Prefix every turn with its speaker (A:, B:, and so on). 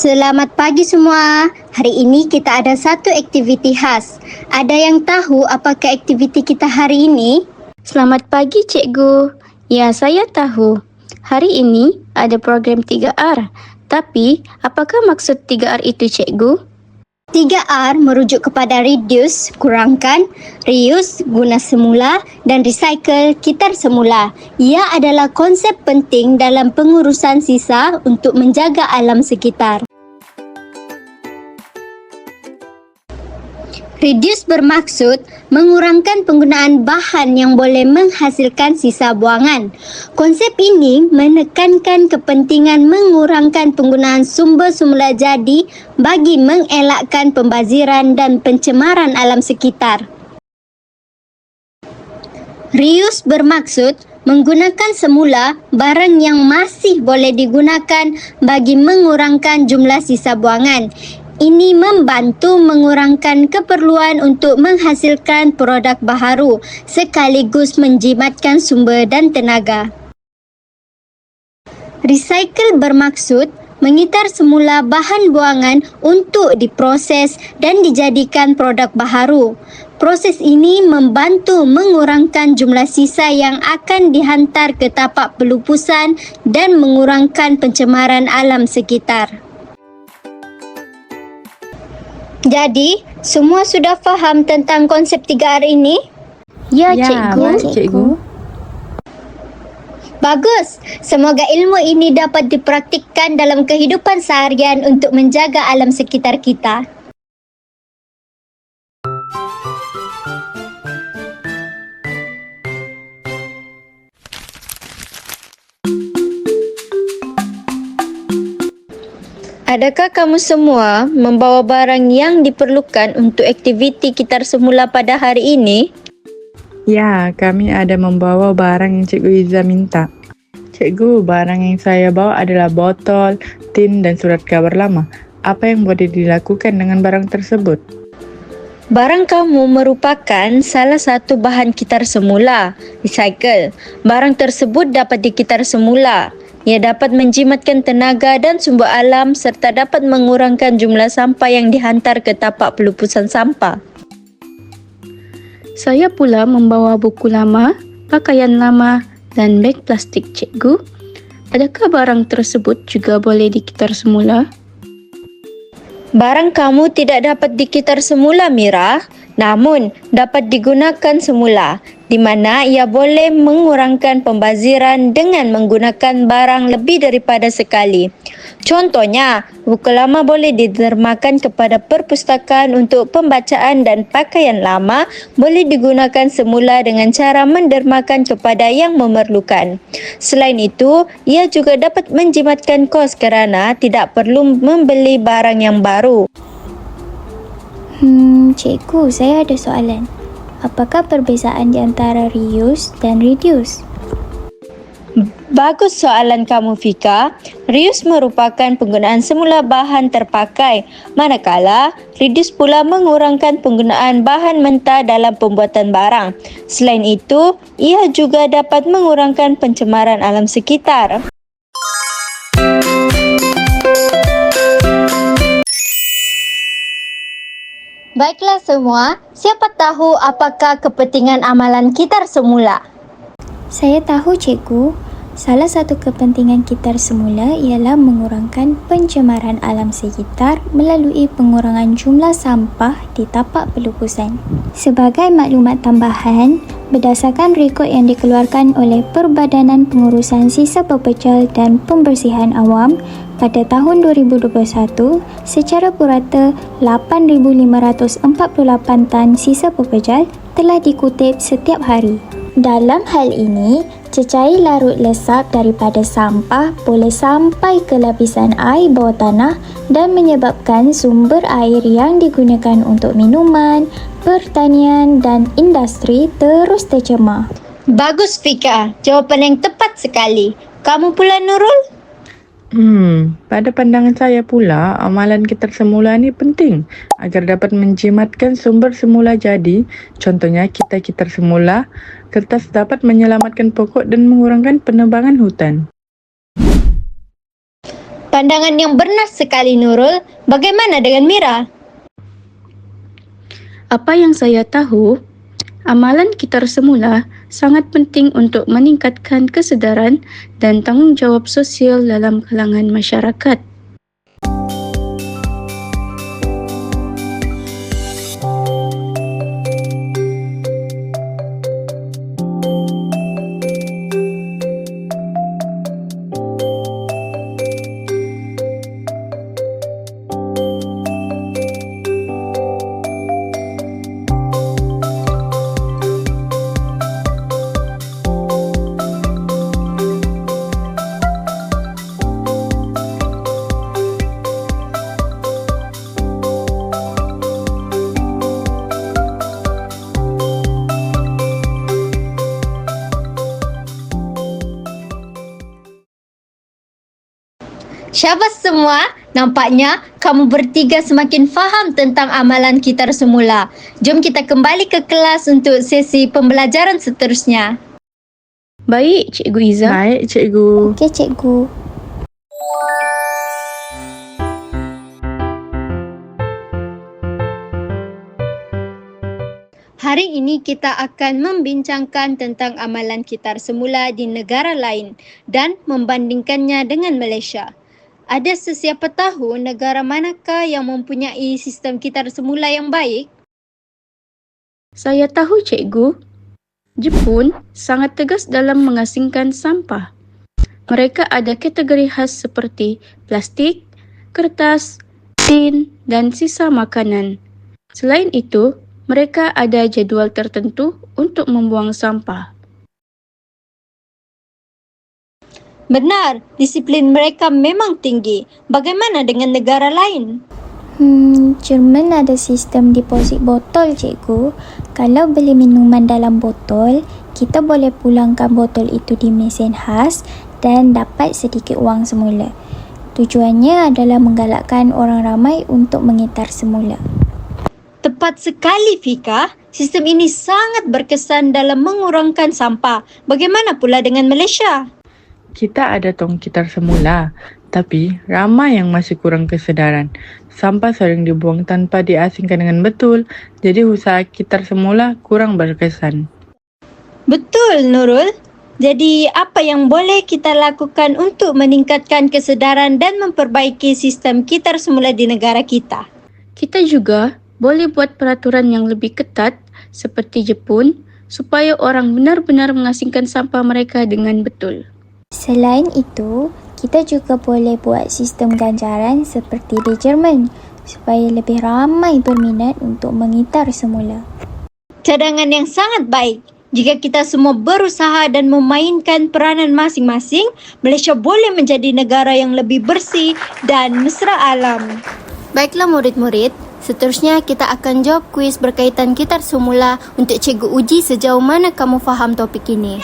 A: Selamat pagi semua. Hari ini kita ada satu aktiviti khas. Ada yang tahu apakah aktiviti kita hari ini?
B: Selamat pagi, Cikgu. Ya, saya tahu. Hari ini ada program 3R. Tapi, apakah maksud 3R itu, Cikgu?
A: 3R merujuk kepada reduce, kurangkan, reuse, guna semula dan recycle, kitar semula. Ia adalah konsep penting dalam pengurusan sisa untuk menjaga alam sekitar. Reduce bermaksud mengurangkan penggunaan bahan yang boleh menghasilkan sisa buangan. Konsep ini menekankan kepentingan mengurangkan penggunaan sumber semula jadi bagi mengelakkan pembaziran dan pencemaran alam sekitar. Reuse bermaksud menggunakan semula barang yang masih boleh digunakan bagi mengurangkan jumlah sisa buangan. Ini membantu mengurangkan keperluan untuk menghasilkan produk baharu sekaligus menjimatkan sumber dan tenaga. Recycle bermaksud mengitar semula bahan buangan untuk diproses dan dijadikan produk baharu. Proses ini membantu mengurangkan jumlah sisa yang akan dihantar ke tapak pelupusan dan mengurangkan pencemaran alam sekitar. Jadi, semua sudah faham tentang konsep 3R ini?
B: Ya, Cikgu.
A: Bagus. Semoga ilmu ini dapat dipraktikkan dalam kehidupan seharian untuk menjaga alam sekitar kita. Adakah kamu semua membawa barang yang diperlukan untuk aktiviti kitar semula pada hari ini?
C: Ya, kami ada membawa barang yang Cikgu Iza minta. Cikgu, barang yang saya bawa adalah botol, tin dan surat kabar lama. Apa yang boleh dilakukan dengan barang tersebut?
A: Barang kamu merupakan salah satu bahan kitar semula, recycle. Barang tersebut dapat dikitar semula. Ia dapat menjimatkan tenaga dan sumber alam serta dapat mengurangkan jumlah sampah yang dihantar ke tapak pelupusan sampah.
B: Saya pula membawa buku lama, pakaian lama dan beg plastik, Cikgu. Adakah barang tersebut juga boleh dikitar semula?
A: Barang kamu tidak dapat dikitar semula, Mira, namun dapat digunakan semula, di mana ia boleh mengurangkan pembaziran dengan menggunakan barang lebih daripada sekali. Contohnya, buku lama boleh didermakan kepada perpustakaan untuk pembacaan dan pakaian lama boleh digunakan semula dengan cara mendermakan kepada yang memerlukan. Selain itu, ia juga dapat menjimatkan kos kerana tidak perlu membeli barang yang baru.
D: Cikgu, saya ada soalan. Apakah perbezaan di antara reuse dan reduce?
A: Bagus soalan kamu, Fika. Reuse merupakan penggunaan semula bahan terpakai, manakala reduce pula mengurangkan penggunaan bahan mentah dalam pembuatan barang. Selain itu, ia juga dapat mengurangkan pencemaran alam sekitar. Baiklah semua, siapa tahu apakah kepentingan amalan kitar semula?
D: Saya tahu, Cikgu. Salah satu kepentingan kitar semula ialah mengurangkan pencemaran alam sekitar melalui pengurangan jumlah sampah di tapak pelupusan. Sebagai maklumat tambahan, berdasarkan rekod yang dikeluarkan oleh Perbadanan Pengurusan Sisa Pepejal dan Pembersihan Awam pada tahun 2021, secara purata 8,548 tan sisa pepejal telah dikutip setiap hari. Dalam hal ini, cecair larut lesap daripada sampah boleh sampai ke lapisan air bawah tanah dan menyebabkan sumber air yang digunakan untuk minuman, pertanian dan industri terus tercemar.
A: Bagus, Fika. Jawapan yang tepat sekali. Kamu pula, Nurul?
C: Pada pandangan saya pula, amalan kitar semula ni penting agar dapat menjimatkan sumber semula jadi. Contohnya, kita kitar semula, kertas dapat menyelamatkan pokok dan mengurangkan penebangan hutan.
A: Pandangan yang benar sekali Nurul. Bagaimana dengan Mira?
B: Apa yang saya tahu, amalan kitar semula sangat penting untuk meningkatkan kesedaran dan tanggungjawab sosial dalam kalangan masyarakat.
A: Syabas semua, nampaknya kamu bertiga semakin faham tentang amalan kitar semula. Jom kita kembali ke kelas untuk sesi pembelajaran seterusnya.
B: Baik, Cikgu Iza.
C: Baik, Cikgu.
D: Okey, Cikgu.
A: Hari ini kita akan membincangkan tentang amalan kitar semula di negara lain dan membandingkannya dengan Malaysia. Ada sesiapa tahu negara manakah yang mempunyai sistem kitar semula yang baik?
B: Saya tahu, Cikgu. Jepun sangat tegas dalam mengasingkan sampah. Mereka ada kategori khas seperti plastik, kertas, tin, dan sisa makanan. Selain itu, mereka ada jadual tertentu untuk membuang sampah.
A: Benar, disiplin mereka memang tinggi. Bagaimana dengan negara lain?
D: Jerman ada sistem deposit botol, Cikgu. Kalau beli minuman dalam botol, kita boleh pulangkan botol itu di mesin khas dan dapat sedikit wang semula. Tujuannya adalah menggalakkan orang ramai untuk mengitar semula.
A: Tepat sekali, Fika. Sistem ini sangat berkesan dalam mengurangkan sampah. Bagaimana pula dengan Malaysia?
C: Kita ada tong kitar semula, tapi ramai yang masih kurang kesedaran. Sampah sering dibuang tanpa diasingkan dengan betul, jadi usaha kitar semula kurang berkesan.
A: Betul, Nurul. Jadi, apa yang boleh kita lakukan untuk meningkatkan kesedaran dan memperbaiki sistem kitar semula di negara kita?
B: Kita juga boleh buat peraturan yang lebih ketat seperti Jepun supaya orang benar-benar mengasingkan sampah mereka dengan betul.
D: Selain itu, kita juga boleh buat sistem ganjaran seperti di Jerman supaya lebih ramai berminat untuk mengitar semula.
A: Cadangan yang sangat baik. Jika kita semua berusaha dan memainkan peranan masing-masing, Malaysia boleh menjadi negara yang lebih bersih dan mesra alam.
E: Baiklah murid-murid, seterusnya kita akan jawab kuis berkaitan kitar semula untuk cikgu uji sejauh mana kamu faham topik ini.